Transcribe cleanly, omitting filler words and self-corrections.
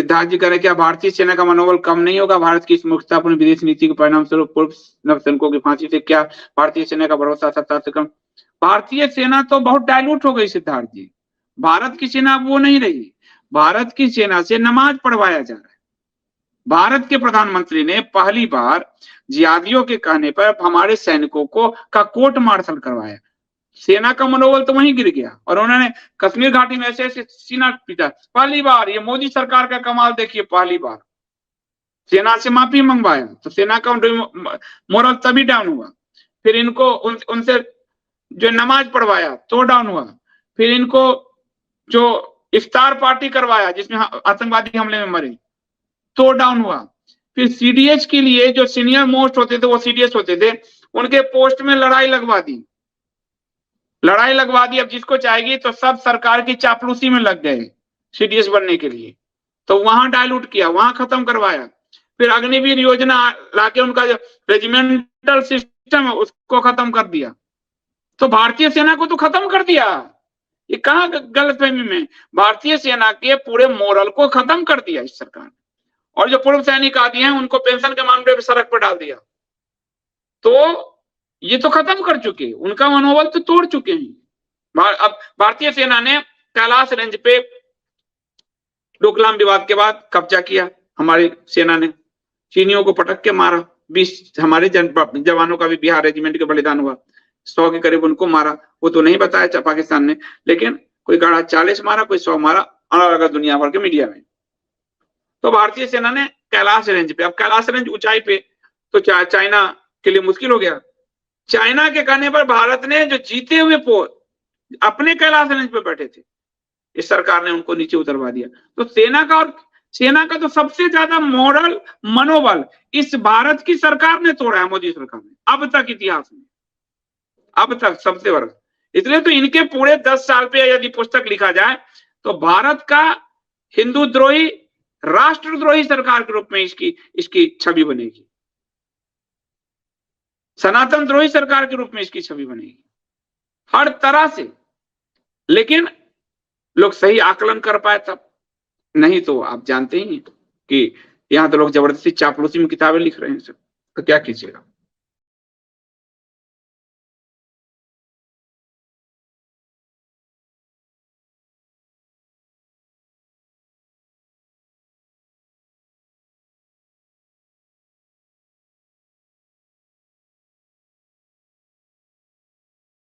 सिद्धार्थ जी कह रहे क्या भारतीय सेना का मनोबल कम नहीं होगा? भारत की इस मूर्खतापूर्ण विदेश नीति के परिणाम स्वरूप पूर्व नवसैनिकों की फांसी से क्या भारतीय सेना का भरोसा 70 से कम? भारतीय सेना तो बहुत डायलूट हो गई सिद्धार्थ जी। भारत की सेना वो नहीं रही। भारत की सेना से नमाज पढ़वाया जा रहा है। भारत के प्रधानमंत्री ने पहली बार जिहादियों के कहने पर हमारे सैनिकों को का कोर्ट मार्शल करवाया। सेना का मनोबल तो वहीं गिर गया और उन्होंने कश्मीर घाटी में ऐसे ऐसे सीना पीटा। पहली बार ये मोदी सरकार का कमाल देखिए, पहली बार सेना से माफी मंगवाया तो सेना का मोरल तभी डाउन हुआ। फिर इनको उनसे जो नमाज पढ़वाया तो डाउन हुआ। फिर इनको जो इफ्तार पार्टी करवाया जिसमें आतंकवादी हमले में मरे तो डाउन हुआ। फिर सीडीएस के लिए जो सीनियर मोस्ट होते थे वो सीडीएस होते थे, उनके पोस्ट में लड़ाई लगवा दी। अब जिसको चाहेगी तो सब सरकार की चापलूसी में लग गए सीडीएस बनने के लिए, तो वहां डायलूट किया, वहां खत्म करवाया। फिर अग्निवीर योजना लाके उनका जो रेजिमेंटल सिस्टम है उसको खत्म कर दिया। तो भारतीय सेना को तो खत्म कर दिया। ये कहां गलतफहमी में, भारतीय सेना के पूरे मोरल को खत्म कर दिया इस सरकार ने। और जो पूर्व सैनिक आदि हैं उनको पेंशन के मामले पर सड़क पर डाल दिया। तो ये तो खत्म कर चुके, उनका मनोबल तो तोड़ चुके हैं। अब भारतीय सेना ने कैलाश रेंज पे डोकलाम विवाद के बाद कब्जा किया। हमारी सेना ने चीनियों को पटक के मारा। 20 हमारे जवानों का भी बिहार रेजिमेंट के बलिदान हुआ। 100 के करीब उनको मारा। वो तो नहीं बताया पाकिस्तान ने, लेकिन कोई गाढ़ा 40 मारा, कोई 100 मारा, अलग दुनिया भर के मीडिया में। तो भारतीय सेना ने कैलाश रेंज पे, अब कैलाश रेंज ऊंचाई पे तो चाइना के लिए मुश्किल हो गया। चाइना के कहने पर भारत ने जो जीते हुए अपने कैलाश रेंज पे बैठे थे, इस सरकार ने उनको नीचे उतरवा दिया। तो सेना का तो सबसे ज्यादा मोरल मनोबल इस भारत की सरकार ने तोड़ा है, मोदी सरकार ने, अब तक इतिहास में, अब तक सबसे बड़ा। इसलिए तो इनके पूरे 10 साल पे यदि पुस्तक लिखा जाए तो भारत का हिंदू द्रोही, राष्ट्रद्रोही सरकार के रूप में इसकी छवि बनेगी, सनातन द्रोही सरकार के रूप में इसकी छवि बनेगी हर तरह से। लेकिन लोग सही आकलन कर पाए तब, नहीं तो आप जानते ही हैं कि यहां तो लोग जबरदस्ती चापलूसी में किताबें लिख रहे हैं सब, तो क्या कीजिएगा।